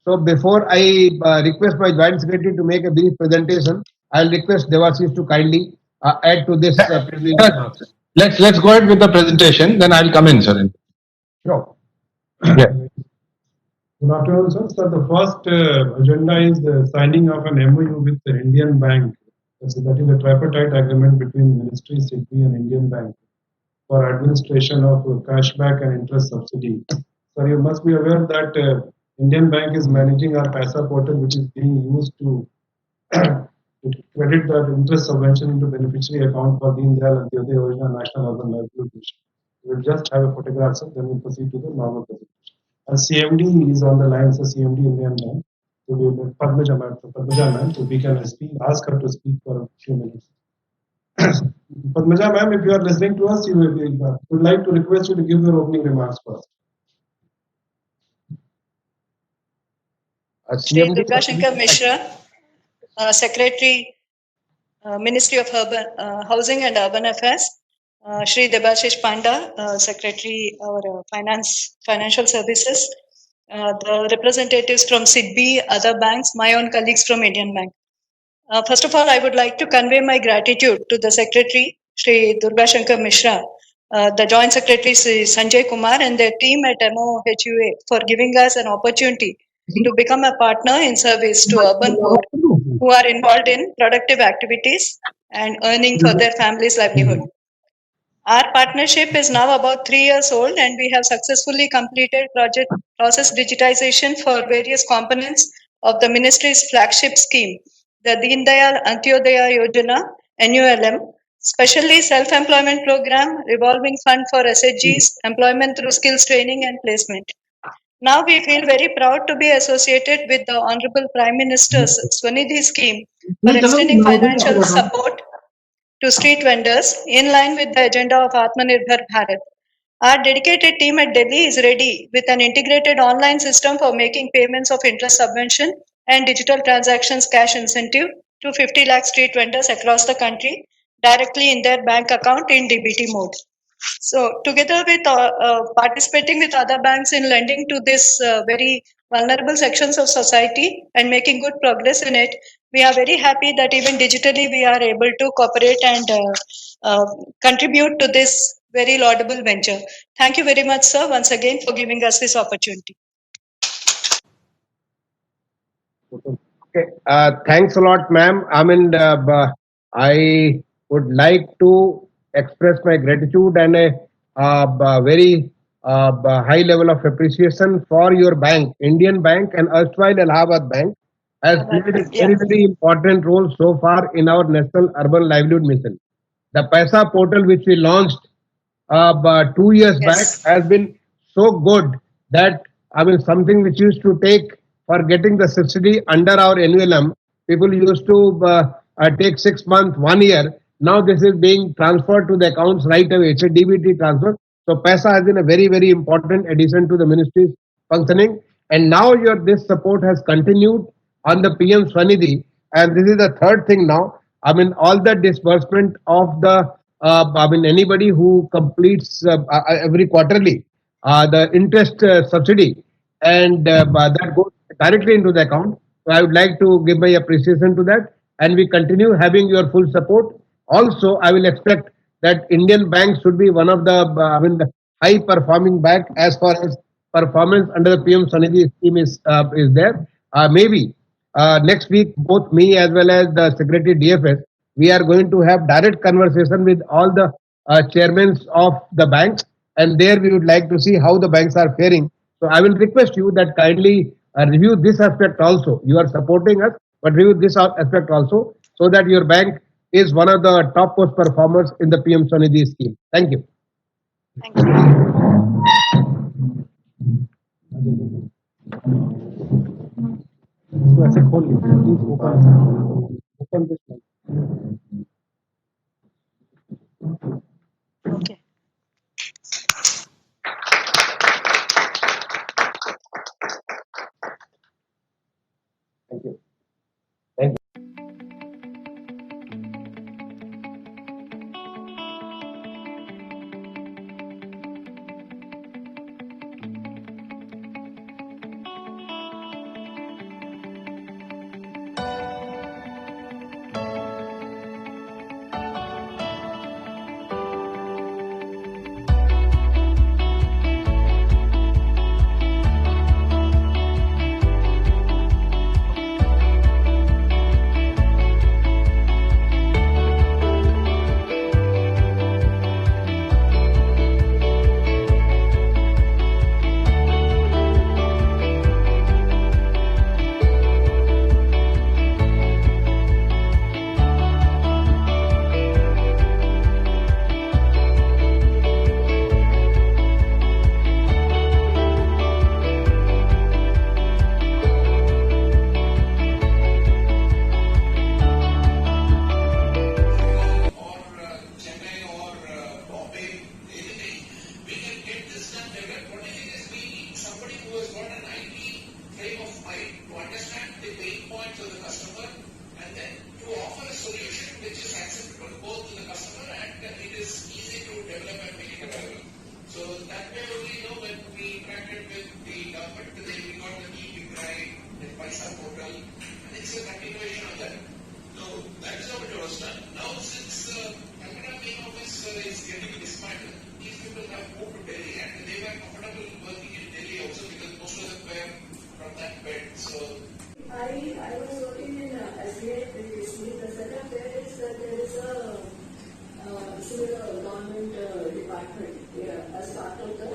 So before I request my joint secretary to make a brief presentation, I'll request Devashish to kindly add to this previous remarks. Let's go ahead with the presentation. Then I'll come in, sir. Sure. Yeah. Good afternoon, sir. So the first agenda is the signing of an MOU with the Indian Bank. That is a tripartite agreement between Ministry, SIDBI and Indian Bank for administration of cashback and interest subsidy. So you must be aware that Indian Bank is managing our Paisa portal, which is being used to credit the interest subvention into beneficiary account for Deen Dayal Antyodaya Yojana National Urban Livelihood Mission. We'll just have a photograph, sir, then we'll proceed to the normal presentation. And CMD is on the line, so CMD Indian Bank. So we will Padmaja ma'am, so we can ask her to speak for a few minutes. Padmaja ma'am, if you are listening to us, we would like to request you to give your opening remarks first. Shri Durga Shankar Mishra, Secretary, Ministry of Housing and Urban Affairs. Shri Debashish Panda, Secretary, our Financial Services. The representatives from SIDBI, other banks, my own colleagues from Indian Bank. First of all, I would like to convey my gratitude to the Secretary, Shri Durga Shankar Mishra, the Joint Secretary, Shri Sanjay Kumar, and their team at MOHUA for giving us an opportunity to become a partner in service to urban poor who are involved in productive activities and earning for their family's livelihood. Our partnership is now about 3 years old, and we have successfully completed process digitization for various components of the ministry's flagship scheme, the Deen Dayal Antyodaya Yojana (NULM), specially self-employment program, revolving fund for SHGs, employment through skills training and placement. Now we feel very proud to be associated with the Honorable Prime Minister's Swanidhi scheme for extending financial support to street vendors in line with the agenda of Atmanirbhar Bharat. Our dedicated team at Delhi is ready with an integrated online system for making payments of interest subvention and digital transactions cash incentive to 50 lakh street vendors across the country directly in their bank account in DBT mode. So, together with participating with other banks in lending to this very vulnerable sections of society and making good progress in it, we are very happy that even digitally we are able to cooperate and contribute to this very laudable venture. Thank you very much, sir, once again for giving us this opportunity. Okay. Thanks a lot, ma'am. I would like to express my gratitude and a very high level of appreciation for your bank, Indian Bank and erstwhile Allahabad Bank, has played a very, very important role so far in our National Urban Livelihood Mission. The Paisa portal, which we launched 2 years back, has been so good that something which used to take for getting the subsidy under our NULM, people used to take 6 months, 1 year. Now this is being transferred to the accounts right away. It's a DBT transfer. So Paisa has been a very, very important addition to the ministry's functioning. And now this support has continued on the PM Swanidhi. And this is the third thing now. All the disbursement of the, anybody who completes every quarterly, the interest subsidy, and that goes directly into the account. So I would like to give my appreciation to that, and we continue having your full support. Also, I will expect that Indian Bank should be one of the high performing bank as far as performance under the PM Swanidhi scheme is there. Maybe next week, both me as well as the Secretary DFS, we are going to have direct conversation with all the chairmen of the banks, and there we would like to see how the banks are faring. So I will request you that kindly review this aspect also. You are supporting us, but review this aspect also, so that your bank is one of the top post performers in the PM Swanidhi scheme. Thank you. Thank you. So ऐसे खोल लीजिए, please open this one. Okay. Thank you. Thank you. for both the customer and it is easy to develop and make it available. So that way only, when we interacted with the government, we got the e-Bigrai, the Paisa portal, and it's a continuation of that. So that is how it was done. Now since Calcutta main office is getting dismantled, these people have moved to Delhi and they were comfortable working in Delhi also because most of them were from that bed. So I was working in SBI previously. The setup there is that there is a similar government department as part of the